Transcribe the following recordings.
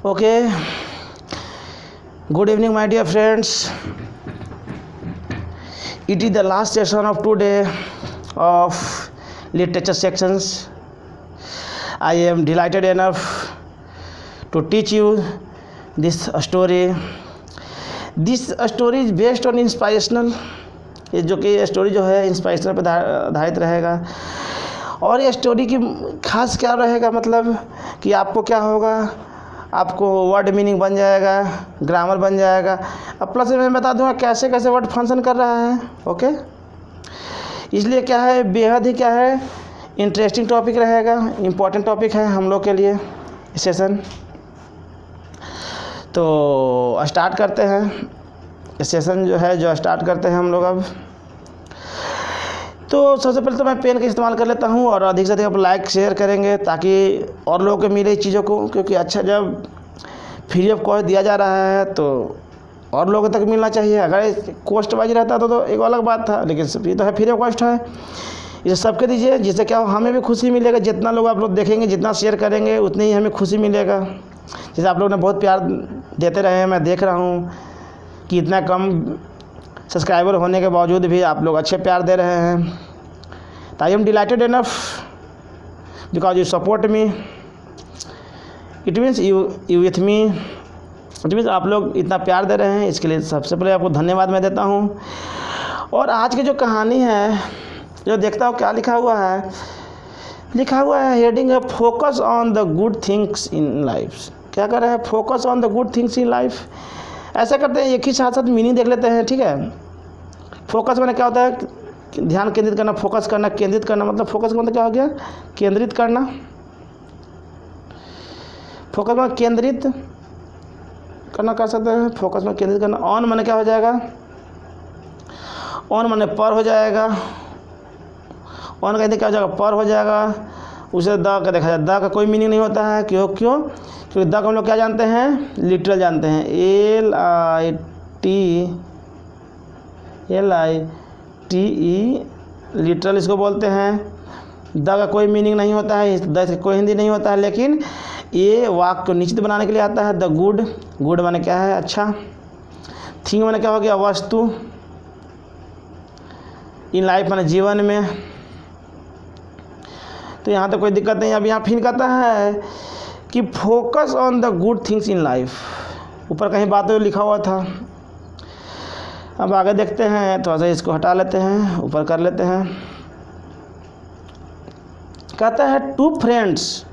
Okay, good evening, my dear friends. It is the last session of today of literature sections. I am delighted enough to teach you this story. This story is based on inspirational. ये जो कि story जो है inspirational पर आधारित रहेगा। और ये स्टोरी की खास क्या रहेगा, मतलब कि आपको क्या होगा, आपको वर्ड मीनिंग बन जाएगा, ग्रामर बन जाएगा। अब प्लस मैं बता दूंगा कैसे कैसे वर्ड फंक्शन कर रहा है। ओके, इसलिए क्या है, बेहद ही क्या है इंटरेस्टिंग टॉपिक रहेगा, इम्पोर्टेंट टॉपिक है हम लोग के लिए सेशन। तो स्टार्ट करते हैं सेशन जो है, जो स्टार्ट करते हैं हम लोग अब। तो सबसे पहले तो मैं पेन का इस्तेमाल कर लेता हूँ और अधिक से अधिक आप लाइक शेयर करेंगे ताकि और लोगों को मिले चीज़ों को, क्योंकि अच्छा जब फ्री ऑफ कॉस्ट दिया जा रहा है तो और लोगों तक मिलना चाहिए। अगर कॉस्ट वाइज रहता तो एक अलग बात था, लेकिन ये तो है फ्री ऑफ कॉस्ट है, इसे सबके दीजिए, जिससे क्या हो हमें भी खुशी मिलेगा। जितना लोग आप लोग देखेंगे, जितना शेयर करेंगे उतनी ही हमें खुशी मिलेगा। जैसे आप लोग ने बहुत प्यार देते रहे हैं, मैं देख रहा हूँ कि इतना कम सब्सक्राइबर होने के बावजूद भी आप लोग अच्छे प्यार दे रहे हैं। तो I am delighted enough because you support me. It means you with me. It means आप लोग इतना प्यार दे रहे हैं, इसके लिए सबसे पहले आपको धन्यवाद मैं देता हूँ। और आज की जो कहानी है, जो देखता हूँ क्या लिखा हुआ है, लिखा हुआ है हेडिंग है focus on the good things in life. क्या कर रहे हैं, focus on the good things in life. ऐसा करते हैं, एक ही साथ साथ मीनिंग देख लेते हैं, ठीक है। फोकस मैंने क्या होता है, ध्यान केंद्रित करना, फोकस करना, केंद्रित करना। मतलब फोकस का मतलब क्या हो गया, केंद्रित करना। फोकस में केंद्रित करना कर सकते हैं, फोकस में केंद्रित करना। ऑन माने क्या हो जाएगा, ऑन माने पर हो जाएगा। ऑन कहते क्या हो जाएगा, पर हो जाएगा। उसे द का देखा जाए, द का कोई मीनिंग नहीं होता है। क्योंकि द को हम लोग क्या जानते हैं, लिटरल जानते हैं। LITE लिटरल इसको बोलते हैं। द का कोई मीनिंग नहीं होता है, द से कोई हिंदी नहीं होता है, लेकिन ये वाक्य को निश्चित बनाने के लिए आता है। द गुड, गुड माने क्या है, अच्छा। थिंग माने क्या हो गया, वस्तु। इन लाइफ माने जीवन में। तो यहाँ तो कोई दिक्कत नहीं। अब यहाँ फिर कहता है कि focus on the good things in life. ऊपर कहीं बात लिखा हुआ था, अब आगे देखते हैं। थोड़ा सा इसको हटा लेते हैं, ऊपर कर लेते हैं। कहता है टू फ्रेंड्स।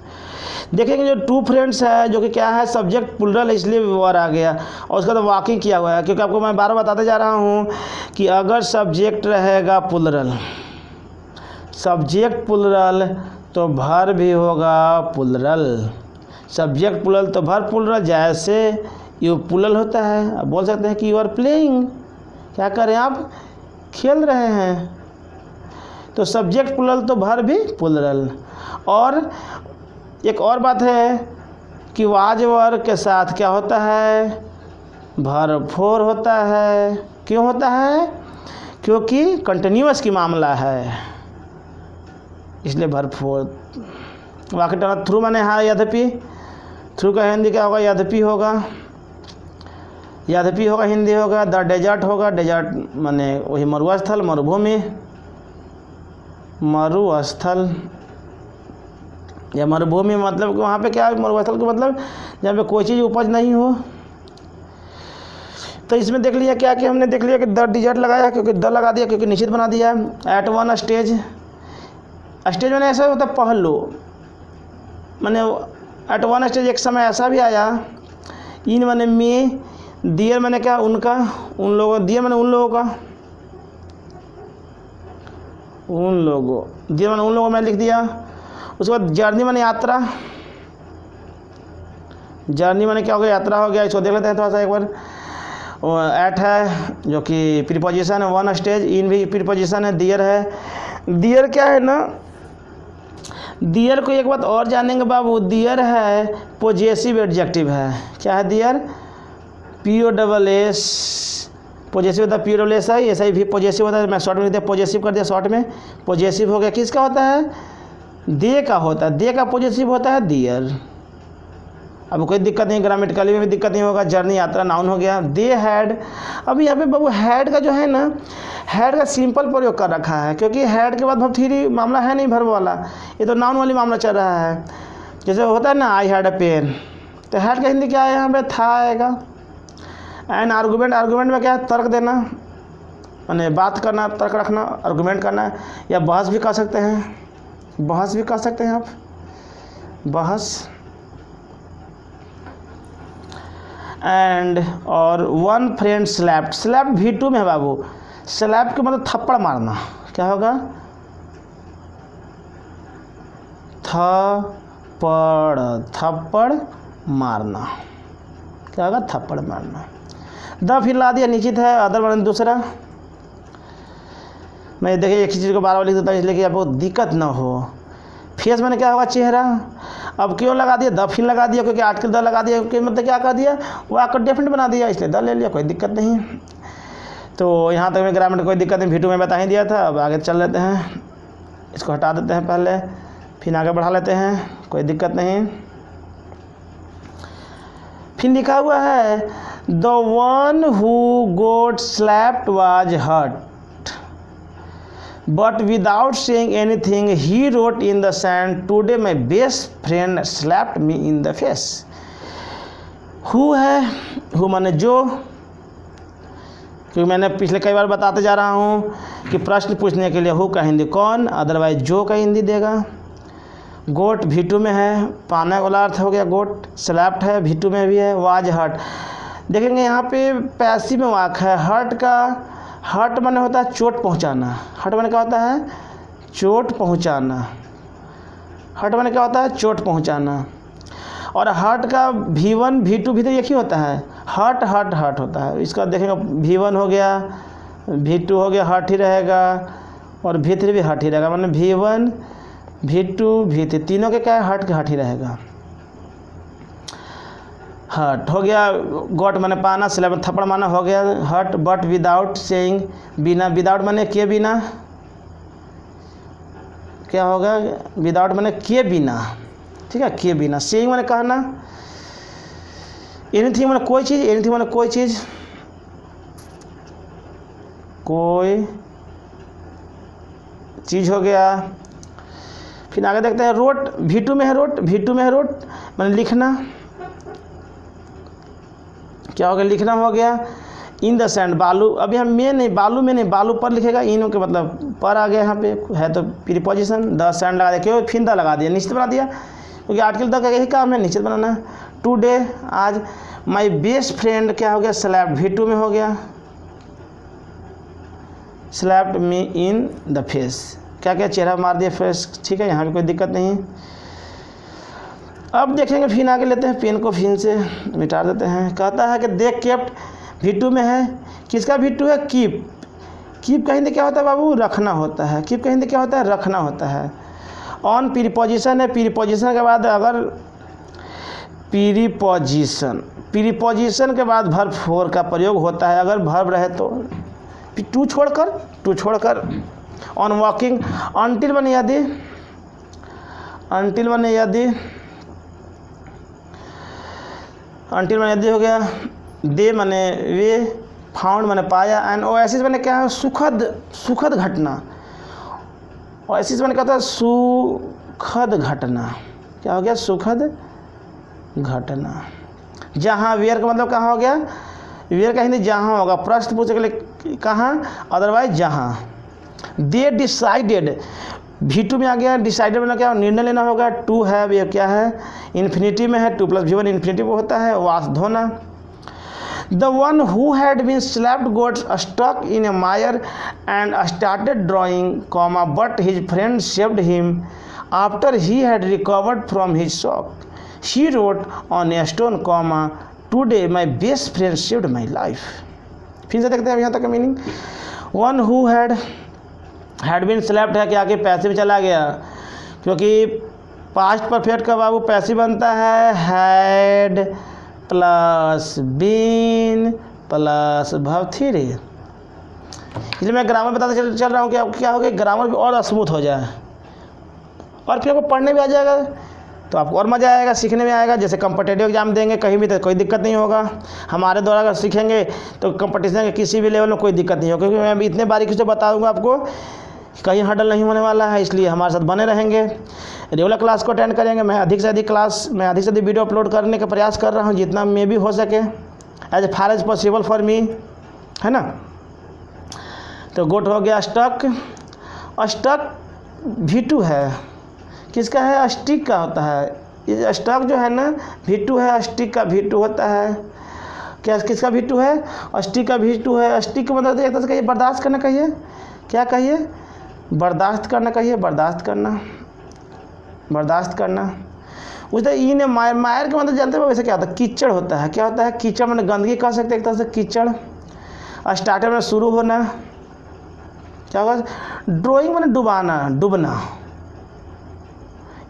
देखेंगे जो टू फ्रेंड्स है, जो कि क्या है, सब्जेक्ट प्लुरल है, इसलिए व्यवहार आ गया। और उसका तो वॉकिंग किया हुआ है, क्योंकि आपको मैं बार बार बताते जा रहा हूँ कि अगर सब्जेक्ट रहेगा प्लुरल, सब्जेक्ट प्लुरल तो भर भी होगा प्लुरल। सब्जेक्ट प्लुरल तो भर प्लुरल। जैसे यू प्लुरल होता है, अब बोल सकते हैं कि यू आर प्लेइंग, क्या करें आप, खेल रहे हैं। तो सब्जेक्ट प्लुरल तो भर भी प्लुरल। और एक और बात है कि वाज वर्ग के साथ क्या होता है, भरपूर होता है। क्यों होता है, क्योंकि कंटिन्यूअस की मामला है, इसलिए भरपूर। वाक्य टर्म थ्रू माने हाँ, यद्यपि। थ्रू का हिंदी क्या होगा, यद्यपि होगा, यद्यपि होगा, हिंदी होगा। द डेजर्ट होगा, डेजर्ट माने वही मरुस्थल, मरुभूमि, मरुस्थल या मरुभूमि। मतलब कि वहाँ पे क्या है, मरुस्थल का मतलब जहाँ पे कोई चीज़ उपज नहीं हो। तो इसमें देख लिया क्या कि हमने देख लिया कि द डेजर्ट लगाया, क्योंकि द लगा दिया, क्योंकि निश्चित बना दिया। एट वन स्टेज, स्टेज मैंने ऐसा होता है पहलू, मैंने एट वन स्टेज एक समय ऐसा भी आया। इन मैंने में, दियर मैंने क्या, उनका, उन लोगों, दियर मैंने उन लोगों का, उन लोगों, दियर मैंने उन लोगों में लिख दिया। उसके बाद जर्नी मैंने यात्रा, जर्नी मैंने क्या हो गया, यात्रा हो गया। इसको देख लेते हैं थोड़ा सा एक बार। एट है जो कि प्रीपोजिशन है, वन स्टेज, इन भी प्रीपोजिशन है, दियर है। दियर क्या है ना, दियर को एक बात और जानेंगे बाबू, दियर है पोजेसिव एडजेक्टिव है। क्या है दियर, POSS, पॉजेसिव होता है, POSS है, ऐसा ही भी पॉजेसिव होता है। मैं शॉर्ट में लिख दिया, पॉजेसिव कर दिया शॉर्ट में। पॉजेसिव हो गया, किसका होता है, दे का होता है। दे का पॉजेसिव होता है दियर। अब कोई दिक्कत नहीं, ग्रामेटिकली में भी दिक्कत नहीं होगा। जर्नी यात्रा नाउन हो गया। दे हैड, अब यहाँ पे बाबू हैड का जो है ना, हैड का सिंपल प्रयोग कर रखा है, क्योंकि हैड के बाद वर्ब थ्री मामला है नहीं वर्ब वाला, ये तो नाउन वाली मामला चल रहा है। जैसे होता है ना आई हैड अ पेन, तो हैड का हिंदी क्या है यहाँ पे, था आएगा। एंड आर्गूमेंट, आर्गूमेंट में क्या है, तर्क देना, माने बात करना, तर्क रखना, आर्गूमेंट करना, या बहस भी कर सकते हैं, बहस भी कर सकते हैं आप, बहस। एंड और one friend slapped, slapped V2 में है बाबू। स्लैप के मतलब थप्पड़ मारना, क्या होगा, थप्पड़ मारना, क्या होगा, थप्पड़ मारना। द फिर ला दिया, निश्चित है। अदर मतलब दूसरा। मैं देखिए एक ही चीज़ को बार बार लिख देता हूँ इसलिए कि आपको दिक्कत ना हो। फेस मैंने क्या होगा, चेहरा। अब क्यों लगा दिया, द फिर लगा दिया, क्योंकि आर्टिकल द लगा दिया, क्योंकि मतलब क्या कर दिया, वो आकर डेफिनेट बना दिया, इसलिए द ले लिया, कोई दिक्कत नहीं। तो यहाँ तक में ग्रामर में कोई दिक्कत नहीं, V2 में बता ही दिया था। अब आगे चल लेते हैं, इसको हटा देते हैं पहले, फिर आगे बढ़ा लेते हैं, कोई दिक्कत नहीं। फिर लिखा हुआ है the one who got slapped was hurt but without saying anything he wrote in the sand today my best friend slapped me in the face. Who है, हु माने जो, क्योंकि मैंने पिछले कई बार बताते जा रहा हूँ कि प्रश्न पूछने के लिए हु का हिंदी कौन, अदरवाइज जो का हिंदी देगा। गोट V2 में है, पाना वाला अर्थ हो गया गोट। स्लैप्ड है, V2 में भी है। वाज हर्ट, देखेंगे यहाँ पे पैसिव में वाक है। हर्ट का, हर्ट माने होता है चोट पहुँचाना। हर्ट माने क्या होता है, चोट पहुँचाना। हर्ट माने क्या होता है, चोट पहुँचाना। और हर्ट का V1 V2 भी तो एक ही होता है, हर्ट हर्ट हर्ट होता है। इसका देखेंगे V1 हो गया, V2 हो गया, हर्ट ही रहेगा, और V3 भी हर्ट ही रहेगा। माने V1 V2 V3 तीनों के क्या है, हर्ट के हर्ट ही रहेगा। हर्ट हो गया, गॉट माने पाना, स्लैप थप्पड़ माना हो गया हर्ट। बट विदाउट सेइंग, बिना, विदाउट माने के बिना, क्या होगा, विदाउट माने के बिना, ठीक है, के बिना। सेइंग माने कहना, एनीथिंग माने कोई चीज़, एनीथिंग माने कोई चीज़, कोई चीज़ हो गया। फिर आगे देखते हैं रोट, V2 में है रोट, V2 में है रोट माने लिखना, क्या हो गया, लिखना हो गया। इन द सैंड, बालू, अभी हम में नहीं, बालू में नहीं, बालू पर लिखेगा, इन के मतलब पर आ गया, यहाँ पे है तो प्रीपोजिशन। द सैंड लगा दिया, क्यों, फिर द लगा दिया, निश्चित बना दिया, क्योंकि आर्टिकल द का यही काम है, निश्चित बनाना। टुडे आज, माई बेस्ट फ्रेंड क्या हो गया, स्लैप्ड, V2 में हो गया, slapped me in the face, क्या क्या, चेहरा मार दिया, फेस, ठीक है, यहाँ पे कोई दिक्कत नहीं। अब देखेंगे, फिर आगे लेते हैं, पेन को फिर से मिटा देते हैं। कहता है कि दे केप्ट, V2 में है, किसका V2 है, कीप। कीप का हिंदी क्या होता है बाबू, रखना होता है। कीप का हिंदी क्या होता है, रखना होता है। ऑन प्रीपोजिशन है, प्रीपोजिशन के बाद अगर प्रीपोजिशन के बाद वर्ब फोर का प्रयोग होता है, अगर वर्ब रहे तो टू छोड़कर। ऑन वॉकिंग, अनटिल माने यदि, अनटिल माने यदि, अनटिल माने यदि हो गया। दे माने वे, फाउंड माने पाया, एंड ओएसिस माने क्या है, सुखद घटना। ओएसिस माने क्या होता है, सुखद घटना, क्या हो गया, सुखद घटना। जहाँ, वेयर का मतलब कहाँ हो गया, वेयर का हिंदी जहाँ होगा, प्रश्न पूछने के लिए कहाँ, अदरवाइज जहाँ। दे डिसाइडेड, V2 में आ गया, डिसाइडेड मतलब क्या, निर्णय लेना होगा। टू है, ये क्या है, इन्फिनिटी में है, 2 + V1 इन्फिनिटी में होता है। वाश, धोना। The one who had been slapped got stuck in a mire and started drowning, comma, but his friend saved him after he had recovered from his shock. He wrote on a stone, comma, today my best friend saved my life. फिर से देखते हैं यहाँ तक का meaning. One who had been slapped है कि आगे पैसिव चला गया, क्योंकि पास्ट परफेक्ट का बाबू पैसिव बनता है had plus been plus verb 3। इसलिए मैं ग्रामर बताते चल रहा हूँ कि अब क्या हो गया, ग्रामर भी और स्मूथ हो जाए और फिर आपको पढ़ने भी आ जाएगा तो आपको और मज़ा आएगा, सीखने में आएगा। जैसे कॉम्पिटिटिव एग्जाम देंगे कहीं भी तो कोई दिक्कत नहीं होगा। हमारे द्वारा अगर सीखेंगे तो कंपटीशन के किसी भी लेवल में कोई दिक्कत नहीं होगा, क्योंकि मैं इतने बारीकी से बताऊँगा आपको, कहीं हर्डल नहीं होने वाला है। इसलिए हमारे साथ बने रहेंगे, रेगुलर क्लास को अटेंड करेंगे। मैं अधिक से अधिक वीडियो अपलोड करने का प्रयास कर रहा हूँ, जितना मैं भी हो सके, as far as possible for me, है ना। तो गोट हो गया स्टक। स्टक V2 है, किसका है? स्टिक का होता है। ये स्टक जो है ना V2 है, स्टिक का V2 होता है। क्या किसका V2 है? स्टिक का V2 है। स्टिक का मतलब एक तरह से कहिए बर्दाश्त करना, कहिए क्या कहिए? बर्दाश्त करना, कहिए बर्दाश्त करना, बर्दाश्त करना। उसने ई ने मायर के मतलब जानते हो वैसे क्या होता है? कीचड़ होता है। क्या होता है? कीचड़, मैंने गंदगी कह सकते एक तरह से, कीचड़। स्टार्टर में शुरू होना, क्या होगा? ड्राइंग मैंने डुबाना, डूबना।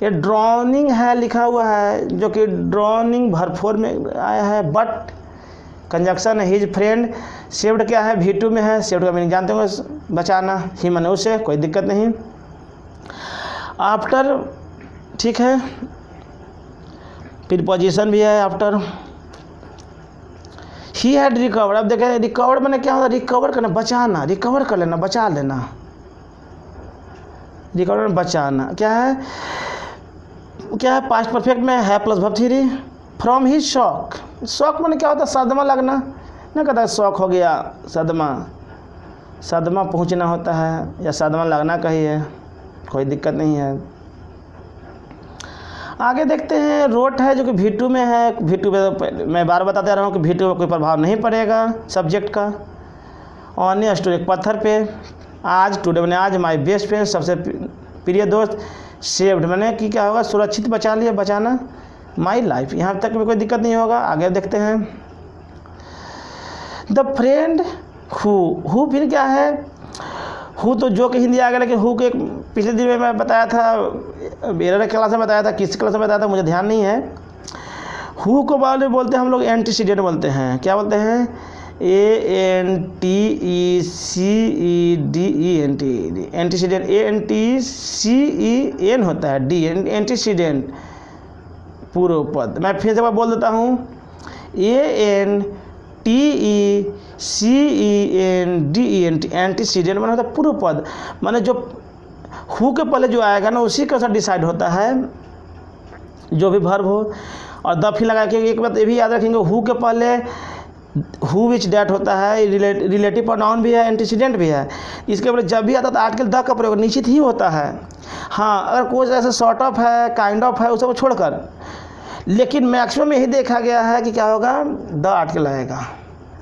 ये ड्रॉनिंग है लिखा हुआ है, जो कि ड्रॉनिंग भरपूर में आया है, बट कंजक्शन है। हिज फ्रेंड सेव्ड क्या है? V2 में है। सेव्ड का मीनिंग जानते होंगे, बचाना, ही मैंने उससे, कोई दिक्कत नहीं। आफ्टर, ठीक है, प्रीपोजिशन भी है आफ्टर। He had recovered. अब देखें रिकवर्ड मैंने क्या होता है? रिकवर करना, बचाना, रिकवर कर लेना, बचा लेना। रिकवर में बचाना क्या है? क्या है? पास्ट परफेक्ट में है plus verb 3। From he shock. Shock मैंने क्या होता है? सदमा लगना, ना कहता है शॉक हो गया, सदमा, सदमा पहुंचना होता है, या सदमा लगना कहिए, कोई दिक्कत नहीं है। आगे देखते हैं, रोट है जो कि V2 में है। V2 पे मैं बार बताते रहा हूँ कि V2 में कोई प्रभाव नहीं पड़ेगा सब्जेक्ट का। ऑन स्टोर, एक पत्थर पे। आज, टुडे मैंने आज, माय बेस्ट फ्रेंड, सबसे प्रिय दोस्त। सेव्ड मैंने कि क्या होगा? सुरक्षित, बचा लिया, बचाना। माई लाइफ, यहाँ तक में कोई दिक्कत नहीं होगा। आगे देखते हैं, द फ्रेंड हु फिर क्या है? हु तो जो कि हिंदी आ गया, लेकिन हु के पिछले दिन में मैं बताया था, मेरे क्लास में बताया था, किस क्लास में बताया था मुझे ध्यान नहीं है। हु को बोलते हैं हम लोग एंटीसीडेंट बोलते हैं। क्या बोलते हैं? ANTECEDENT, एंटीसीडेंट, ANTCEN होता है, D एंटीसीडेंट, पूर्व पद। मैं फिर से बोल देता हूँ, ANTECENDENT, एंटीसीडेंट माने होता है पूर्व पद। माने जो हु के पहले जो आएगा ना, उसी के साथ डिसाइड होता है जो भी वर्ब हो। और द फिर लगा के एक बात ये भी याद रखेंगे, हु के पहले हु विच डैट होता है, रिलेटिव प्रोनाउन भी है, एंटीसीडेंट भी है। इसके बाद जब भी आता है तो आर्टिकल द का प्रयोग निश्चित ही होता है। हाँ, अगर कोई ऐसा सॉर्ट ऑफ है, काइंड ऑफ है, उसको छोड़कर, लेकिन मैक्सिमम यही देखा गया है कि क्या होगा? द आर्टिकल आएगा।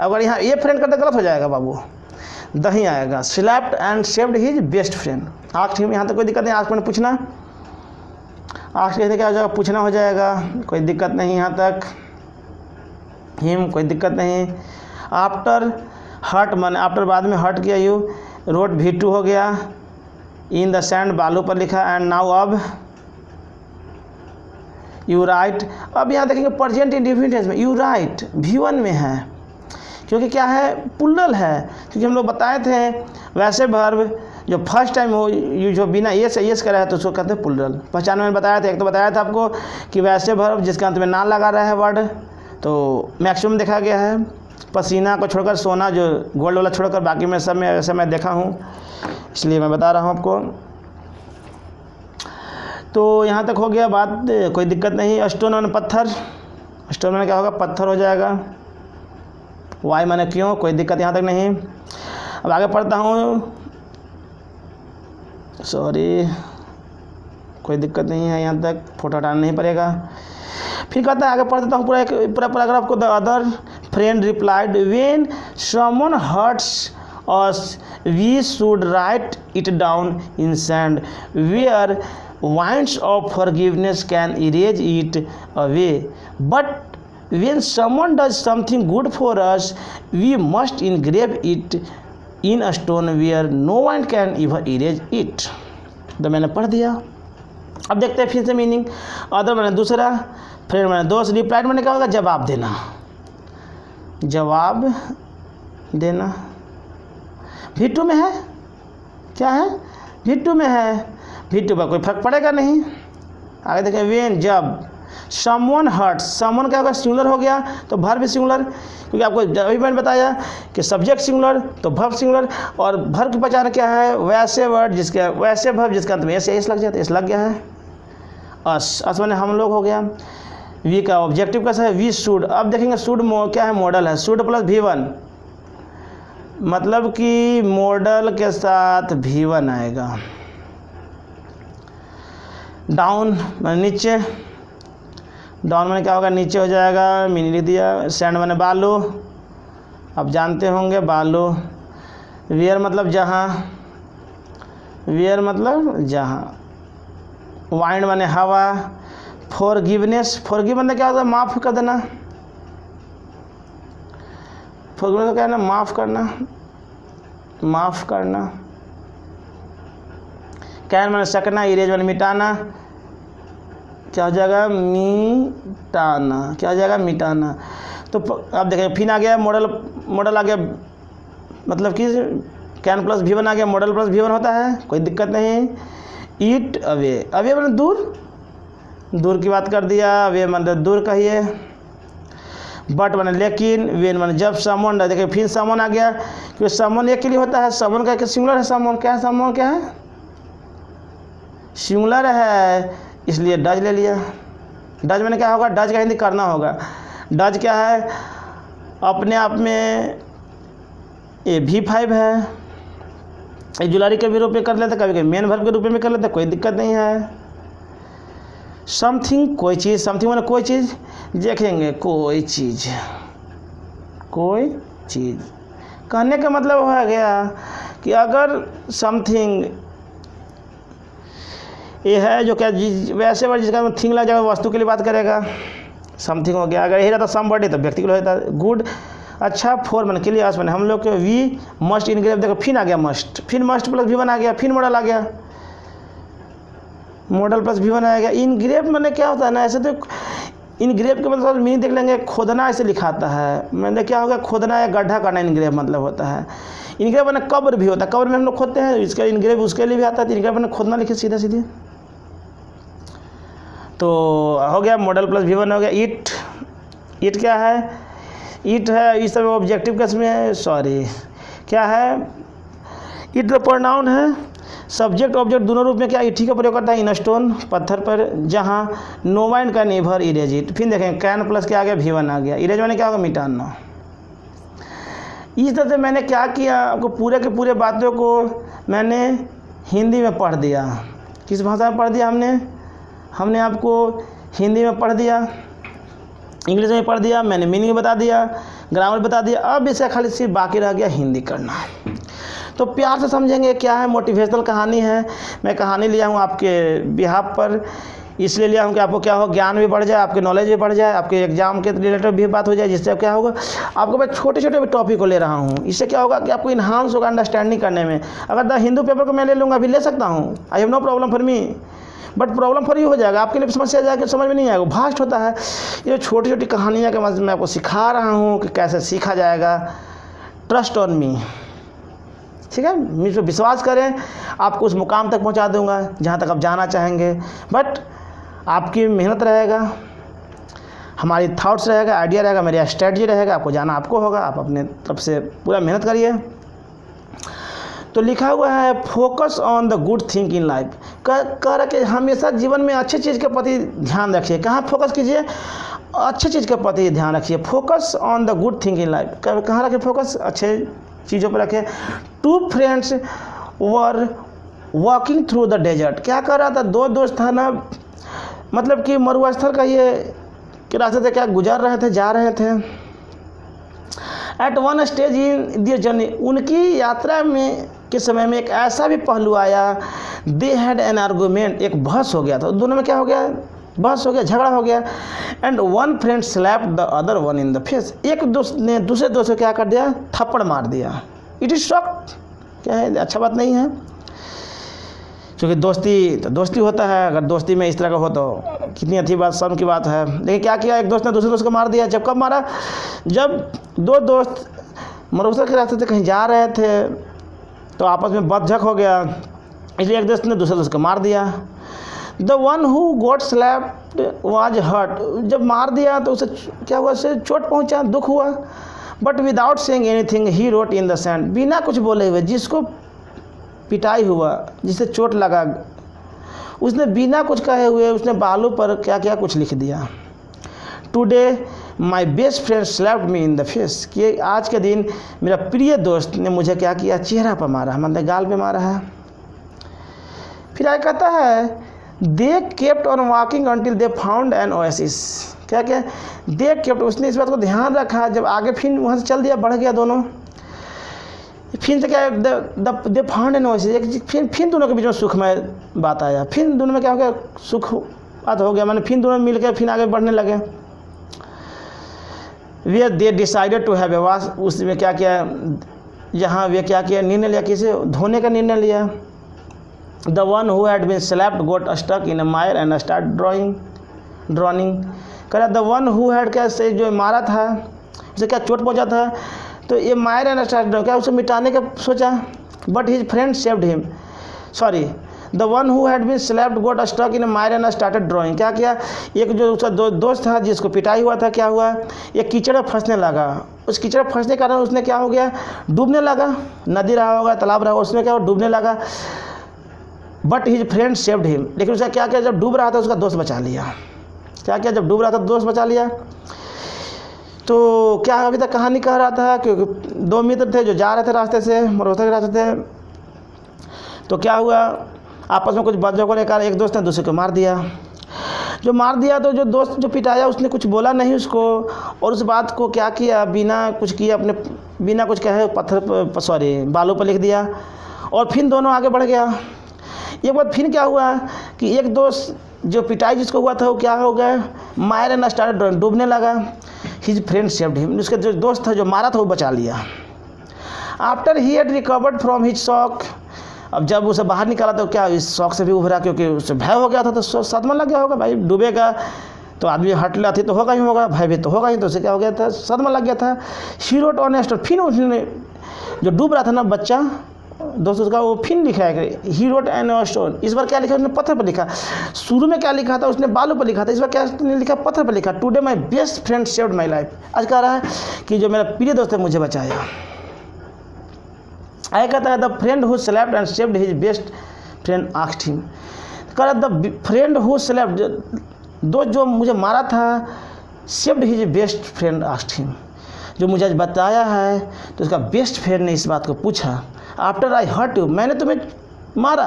अगर यहाँ ये फ्रेंड करते गलत हो जाएगा बाबू, द ही आएगा। Slapped and saved his best friend. Asked him, यहाँ तक कोई दिक्कत नहीं। आस्क्ड मैंने पूछना, आस्क्ड कहते क्या हो जाएगा? पूछना हो जाएगा, कोई दिक्कत नहीं यहाँ तक। हिम, कोई दिक्कत नहीं। आफ्टर हर्ट मैंने आफ्टर बाद में हर्ट किया। यू रोड V2 हो गया। इन द सैंड, बालू पर लिखा। एंड नाउ, अब। यू राइट, अब यहाँ देखेंगे प्रेजेंट इंडिफिनिट में यू राइट V1 में है, क्योंकि क्या है? पुल्लल है। क्योंकि हम लोग बताए थे वैसे वर्ब जो फर्स्ट टाइम हो, यू जो बिना ये से यस करा है तो उसको कहते हैं पुल्लल। पहचान में बताया था, एक तो बताया था आपको कि वैसे वर्ब जिसके अंत में ना लगा रहा है वर्ड, तो मैक्सिमम देखा गया है। पसीना को छोड़कर, सोना जो गोल्ड वाला छोड़कर, बाकी में सब में ऐसे मैं देखा हूँ, इसलिए मैं बता रहा हूँ आपको। तो यहाँ तक हो गया बात, कोई दिक्कत नहीं। स्टोन माने पत्थर, स्टोन माने क्या होगा? पत्थर हो जाएगा। वाई माने क्यों, कोई दिक्कत यहाँ तक नहीं। अब आगे पढ़ता हूँ, सॉरी, कोई दिक्कत नहीं है यहाँ तक, फोटो हटाना नहीं पड़ेगा। फिर कहता है, आगे पढ़ देता हूँ पूरा पैराग्राफ को। The other friend replied, when someone hurts us we should write it down in sand where winds of forgiveness can erase it away, but when someone does something good for us we must engrave it in a stone where no one can ever erase it। तो मैंने पढ़ दिया। अब देखते हैं फिर से meaning. Other मैंने दूसरा, फ्रेंड मैंने दोस्त, रिप्लाइड मैंने क्या होगा? जवाब देना, जवाब देना। V2 में है, क्या है? V2 में है। V2 पर कोई फर्क पड़ेगा नहीं। आगे देखें वेन, जब, समवन हर्ट्स, समवन क्या होगा, सिंगुलर हो गया तो वर्ब भी सिंगुलर, क्योंकि आपको अभी मैंने बताया कि सब्जेक्ट सिंगुलर तो वर्ब सिंगुलर, और वर्ब की पहचान क्या है, वैसे वर्ड जिसका, वैसे वर्ब जिसका अंत में एस लग जाता है, एस लग गया है। अस मैंने हम लोग हो गया। वी का ऑब्जेक्टिव कैसा है, वी शुड। अब देखेंगे शुड क्या है, मॉडल है, शुड प्लस V1, मतलब कि मॉडल के साथ V1 आएगा। डाउन मैंने नीचे, डाउन मैंने क्या होगा, नीचे हो जाएगा, मैंने लिख दिया। सैंड मैंने बालू, आप जानते होंगे बालू। वेयर मतलब जहाँ, वेयर मतलब जहाँ। वाइंड मैंने हवा। फॉरगिवनेस, फॉरगिव मतलब क्या होता है, माफ़ कर देना। फॉरगिवनेस क्या है ना, माफ़ करना, माफ़ करना। कैन मैंने सकना, इरेज मैंने मिटाना, क्या हो जाएगा, मिटाना, क्या हो जाएगा, मिटाना। तो अब देखें फिर आ गया मॉडल, मॉडल आ गया, मतलब कि कैन प्लस V1 आ गया, मॉडल प्लस V1 होता है, कोई दिक्कत नहीं। ईट अवे, अवे मतलब दूर, दूर की बात कर दिया, अवे मतलब दूर कहिए। बट मैंने लेकिन, वेन मैंने जब, समवन, देखिए फिर समवन आ गया, क्योंकि समवन एक के लिए होता है, समवन का सिंगुलर है, समवन क्या है, समवन क्या है, सिंगुलर है, इसलिए डज ले लिया। डज मैंने क्या होगा, डज का हिंदी करना होगा। डज क्या है, अपने आप में ये V5 है, ये जुलारी के भी रूप में कर लेते, कभी कभी मेन वर्ब के रूप में कर लेते, कोई दिक्कत नहीं है। समथिंग कोई चीज़, समथिंग मैंने कोई चीज़, देखेंगे कोई चीज़, कोई चीज़ कहने का मतलब हो गया कि अगर समथिंग ये है जो क्या, वैसे वर्ड जिसका थिंग लग जाएगा, वस्तु के लिए बात करेगा, समथिंग हो गया। अगर यही रहता समबडी तो व्यक्ति के लिए होता गुड। अच्छा, फोर मैंने के लिए आस मैंने हम लोग के, वी मस्ट इनग्रेव, देखो फिर आ गया मस्ट, फिर मस्ट प्लस V1 आ गया, फिर मॉडल आ गया, मॉडल प्लस V1 आ गया। इनग्रेव मैंने क्या होता है ना, ऐसे तो इनग्रेव के मतलब मीनिंग देख लेंगे, खोदना ऐसे लिखाता है, मैंने क्या होगा, खोदना या गड्ढा करना इनग्रेव मतलब होता है। इनग्रेव मैंने कब्र भी होता है, कब्र में हम लोग खोदते हैं, इसका इनग्रेव उसके लिए भी आता है, इनग्रेव मैंने खोदना लिखे सीधा सीधे। तो हो गया मॉडल प्लस V1 हो गया। ईट, ईट क्या है, ईट है, इस सब ऑब्जेक्टिव केस में है, सॉरी क्या है, ईट तो प्रोनाउन है, सब्जेक्ट ऑब्जेक्ट दोनों रूप में क्या ईटी का प्रयोग करता है, इन स्टोन, पत्थर पर, जहाँ नो वाइंड का नेवर इरेज इट। फिर देखें कैन प्लस क्या आ गया, V1 आ गया, इरेज मैंने क्या होगा, मिटाना। इस तरह से मैंने क्या किया, आपको पूरे के पूरे बातों को मैंने हिंदी में पढ़ दिया। किस भाषा में पढ़ दिया हमने आपको हिंदी में पढ़ दिया, इंग्लिश में पढ़ दिया, मैंने मीनिंग बता दिया, ग्रामर बता दिया। अब इसे खाली सिर्फ बाकी रह गया हिंदी करना। तो प्यार से समझेंगे क्या है, मोटिवेशनल कहानी है। मैं कहानी लिया हूँ आपके बिहाफ पर, इसलिए लिया हूँ कि आपको क्या हो, ज्ञान भी बढ़ जाए, आपके नॉलेज भी बढ़ जाए, आपके एग्जाम के रिलेटेड भी बात हो जाए, जिससे क्या होगा, आपको मैं छोटे छोटे टॉपिक को ले रहा हूँ, इससे क्या होगा कि आपको इन्हांस होगा अंडरस्टैंडिंग करने में। अगर द हिंदू पेपर को मैं ले लूँगा, अभी ले सकता हूँ, I have no problem for me, but problem for you हो जाएगा, आपके लिए समस्या जाएगी, समझ में नहीं आएगा, भास्ट होता है। ये छोटी छोटी कहानियाँ के मैं आपको सिखा रहा हूँ कि कैसे सीखा जाएगा। ट्रस्ट ऑन मी, ठीक है, मुझ पर विश्वास करें, आपको उस मुकाम तक पहुँचा दूँगा जहाँ तक आप जाना चाहेंगे। बट आपकी मेहनत रहेगा, हमारी थॉट्स रहेगा, आइडिया रहेगा, मेरी स्ट्रेटजी रहेगा, आपको जाना आपको होगा, आप अपने तरफ से पूरा मेहनत करिए। तो लिखा हुआ है focus on the good thing in life, कह रहा कि हमेशा जीवन में अच्छी चीज़ के प्रति ध्यान रखिए। कहाँ फोकस कीजिए, अच्छी चीज़ के प्रति ध्यान रखिए। Focus on the good thing in life, कहाँ रखें फोकस, अच्छे चीज़ों पर रखें। Two friends were walking through the desert, क्या कर रहा था, दो दोस्त था ना, मतलब कि मरुस्थल का ये कि रास्ते से क्या गुजर रहे थे, जा रहे थे। एट वन स्टेज इन दियर जर्नी, उनकी यात्रा में के समय में एक ऐसा भी पहलू आया, दे हैड एन आर्गूमेंट, एक बहस हो गया था, दोनों में क्या हो गया, बहस हो गया, झगड़ा हो गया। And one friend slapped the other one in the face, एक दोस्त ने दूसरे दोस्त को क्या कर दिया, थप्पड़ मार दिया। इट इज शॉक, क्या है, अच्छा बात नहीं है, क्योंकि दोस्ती तो दोस्ती होता है, अगर दोस्ती में इस तरह का हो तो कितनी अच्छी बात, शर्म की बात है। लेकिन क्या किया, एक दोस्त ने दूसरे दोस्त को मार दिया। जब कब मारा, जब दो दोस्त मरुस्थल के रास्ते से कहीं जा रहे थे तो आपस में बकझक हो गया, इसलिए एक दोस्त ने दूसरे दोस्त को मार दिया। The one who got slapped was hurt, जब मार दिया तो उसे क्या हुआ, उसे चोट पहुंचा, दुख हुआ। But without saying anything he wrote in the sand, बिना कुछ बोले हुए, जिसको पिटाई हुआ, जिसे चोट लगा, उसने बिना कुछ कहे हुए उसने बालू पर क्या क्या कुछ लिख दिया। Today my best friend slapped me in the face, कि आज के दिन मेरा प्रिय दोस्त ने मुझे क्या किया, चेहरा पर मारा, मतलब गाल पे मारा है। फिर आगे कहता है they kept on walking until they found an oasis, क्या क्या दे केप्ट, उसने इस बात को ध्यान रखा, जब आगे फिर वहाँ से चल दिया, बढ़ गया दोनों, फिर से क्या है दे फाउंड एन ओएसिस, फिर दोनों के बीच में सुखमय बात आया, फिर दोनों में क्या हो गया, सुख बात हो गया, मैंने फिर दोनों मिल के फिर आगे बढ़ने लगे। वे they decided to have a wash, उसमें क्या किया, जहाँ वे क्या किया, निर्णय लिया, किसे धोने का निर्णय लिया। The one who had been slapped got stuck in a mire and start drawing कह रहा द वन हु हैड, क्या से जो मारा था उसे क्या चोट पहुंचा था, तो ये मायर एंड स्टार्ट, क्या उसे मिटाने का सोचा। But his friend saved him, sorry the one who had been slapped got stuck in mire and started drawing, क्या किया, एक जो उसका दोस्त था जिसको पिटाई हुआ था, क्या हुआ, एक कीचड़ में फंसने लगा, उस कीचड़ में फंसने के कारण उसने क्या हो गया, डूबने लगा, नदी रहा होगा, तालाब रहा होगा, उसमें क्या डूबने लगा। But his friend saved him, लेकिन उसका क्या किया, जब डूब रहा था उसका दोस्त बचा लिया, क्या किया, जब डूब रहा था दोस्त बचा लिया। तो क्या अभी तक कहानी कह रहा था, क्योंकि दो मित्र थे जो जा रहे थे रास्ते से, मरोथा के रास्ते थे, तो क्या हुआ, आपस में कुछ बातों ने कहा, एक दोस्त ने दूसरे को मार दिया, जो मार दिया तो जो दोस्त जो पिटाया उसने कुछ बोला नहीं उसको, और उस बात को क्या किया, बिना कुछ किए, अपने बिना कुछ कहे पत्थर पर, सॉरी बालू पर लिख दिया, और फिर दोनों आगे बढ़ गया। एक बार फिर क्या हुआ कि एक दोस्त जो पिटाई जिसको हुआ था वो क्या हो गया, मायर एंड स्टार्टेड ड्रॉइंग, डूबने लगा। हिज फ्रेंड सेव्ड हिम, उसका जो दोस्त था जो मारा था वो बचा लिया। After he had recovered from his shock, अब जब उसे बाहर निकाला तो क्या इस शौक से भी उभरा, क्योंकि उसे भय हो गया था, तो सदमा लग गया होगा, भाई डूबेगा तो आदमी हट लाती तो होगा ही होगा, भय भी तो होगा ही, तो उसे क्या हो गया था, सदमा लग गया था। She wrote on a stone, फिर उसने जो डूब रहा था ना बच्चा दोस्त उसका, वो फिर लिखा है ही रोट एन स्टोन, इस बार क्या लिखा उसने, पत्थर पर लिखा। शुरू में क्या लिखा था उसने, बालू पर लिखा था, इस बार क्या लिखा, पत्थर पर लिखा। Today my best friend saved my life, आज कह रहा है कि जो मेरा प्रिय दोस्त है मुझे बचाया। आगे कहता है the friend who slapped and saved his best friend asked him, कह रहा द फ्रेंड हु स्लैप्ड, दोस्त जो मुझे मारा था, saved his best friend asked him, जो मुझे आज बताया है, तो उसका बेस्ट फ्रेंड ने इस बात को पूछा। आफ्टर आई हर्ट यू, मैंने तुम्हें मारा,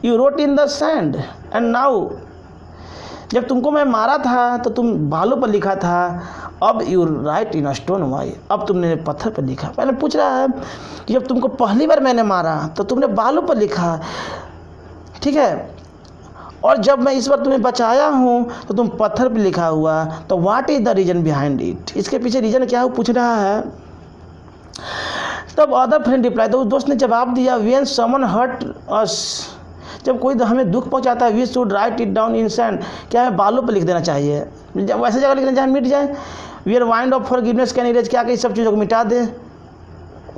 you wrote in the sand and now, जब तुमको मैं मारा था तो तुम बालू पर लिखा था, अब you write in a stone, why, अब तुमने पत्थर पर लिखा। पहले पूछ रहा है कि जब तुमको पहली बार मैंने मारा तो तुमने बालू पर लिखा, ठीक है, और जब मैं इस बार तुम्हें बचाया हूँ तो तुम पत्थर पर लिखा हुआ, तो what is the reason behind it, इसके पीछे रीज़न क्या है वो पूछ रहा है। तब अदर फ्रेंड रिप्लाई, तो उस दोस्त ने जवाब दिया, व्हेन समवन हर्ट अस, जब कोई हमें दुख पहुंचाता है, we should write it down in sand, क्या है बालू पर लिख देना चाहिए, जब वैसे जगह लिखना जहाँ मिट जाए। We are wind of forgiveness can erase, क्या कि सब चीज़ों को मिटा दे,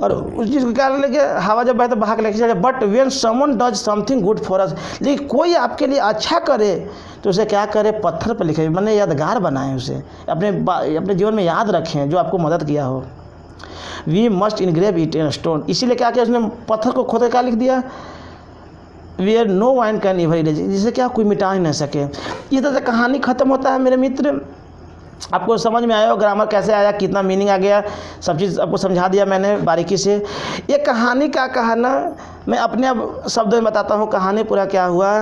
और उस चीज़ को क्या लेके हवा जब बहता बहा के लेके चले। But when someone does something good for us, लेकिन कोई आपके लिए अच्छा करे तो उसे क्या करे, पत्थर पर लिखे, मैंने यादगार बनाए, उसे अपने जीवन में याद रखें जो आपको मदद किया हो। We must engrave it in stone, इसीलिए क्या किया उसने, पत्थर को खोद कर क्या लिख दिया, where no wind can ever erase, जिसे क्या कोई मिटा ही नहीं सके। इस तरह से कहानी खत्म होता है मेरे मित्र। आपको समझ में आया हो ग्रामर कैसे आया, कितना मीनिंग आ गया, सब चीज़ आपको समझा दिया मैंने बारीकी से। ये कहानी का कहना मैं अपने अब शब्दों में बताता हूँ, कहानी पूरा क्या हुआ।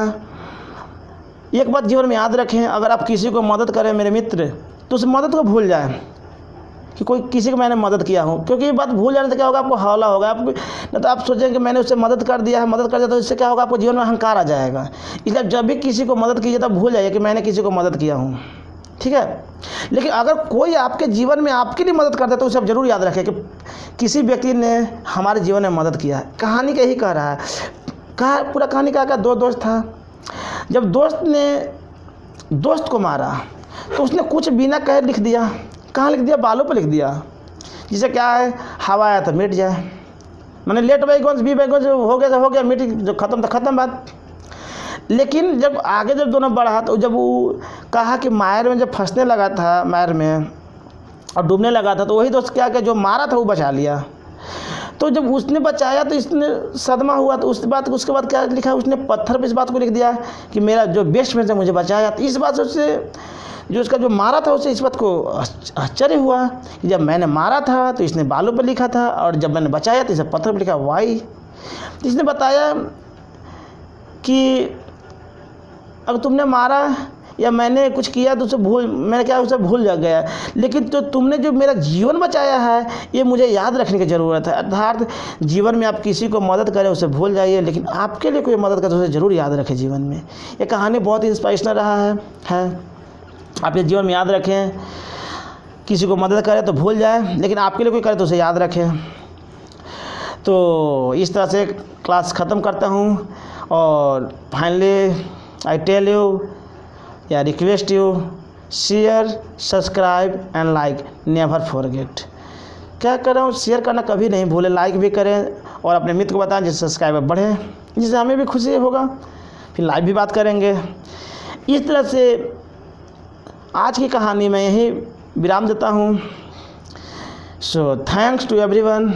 एक बात जीवन में याद रखें, अगर आप किसी को मदद करें मेरे मित्र, तो उस मदद को भूल जाएं कि कोई किसी को मैंने मदद किया हूँ, क्योंकि ये बात भूल जाने से क्या होगा, आपको हौला होगा, आपको न तो आप सोचेंगे कि मैंने उससे मदद कर दिया है, मदद कर दिया, तो इससे क्या होगा, आपको जीवन में अहंकार आ जाएगा। इसलिए जब भी किसी को मदद कीजिए तब भूल जाइए कि मैंने किसी को मदद किया हूँ, ठीक है। लेकिन अगर कोई आपके जीवन में आपके लिए मदद करता है तो उसे आप जरूर याद रखें कि किसी व्यक्ति ने हमारे जीवन में मदद किया है। कहानी का ही कह रहा है, कहा पूरा कहानी का दो दोस्त था, जब दोस्त ने दोस्त को मारा तो उसने कुछ बिना कहे लिख दिया, कहाँ लिख दिया, बालों पर लिख दिया, जिसे क्या है, हवा आया तो मिट जाए, मैंने लेट बाई गोन्स बी बाई गोन्स, हो गया तो हो गया, मिट जो खत्म तो खत्म बात। लेकिन जब आगे जब दोनों बढ़ा तो जब वो कहा कि मायर में जब फंसने लगा था, मायर में और डूबने लगा था, तो वही दोस्त क्या जो मारा था वो बचा लिया। तो जब उसने बचाया तो इसने सदमा हुआ, तो उसके बाद क्या लिखा, उसने पत्थर पे इस बात को लिख दिया कि मेरा जो बेस्ट फ्रेंड है मुझे बचाया। तो इस बात से उससे जो उसका जो मारा था उसे इस बात को आश्चर्य हुआ कि जब मैंने मारा था तो इसने बालों पर लिखा था, और जब मैंने बचाया तो इसे पत्थर पर लिखा वाई। तो इसने बताया कि अगर तुमने मारा या मैंने कुछ किया तो उसे भूल जा गया, लेकिन तो तुमने जो मेरा जीवन बचाया है ये मुझे याद रखने की ज़रूरत है। अर्थात जीवन में आप किसी को मदद करें उसे भूल जाइए, लेकिन आपके लिए कोई मदद करे तो उसे ज़रूर याद रखें जीवन में। ये कहानी बहुत इंस्पिरेशनल रहा है। आप ये जीवन में याद रखें, किसी को मदद करें तो भूल जाए, लेकिन आपके लिए कोई करे तो उसे याद रखें। तो इस तरह से क्लास ख़त्म करता हूँ, और फाइनली आई टेल यू या request you, share, subscribe and like, never forget. क्या कर रहा हूँ, शेयर करना कभी नहीं भूलें, लाइक भी करें और अपने मित्र को बताएं जिससे सब्सक्राइबर बढ़े, जिससे हमें भी खुशी होगा। फिर लाइव भी बात करेंगे। इस तरह से आज की कहानी में यही विराम देता हूँ। So thanks to everyone.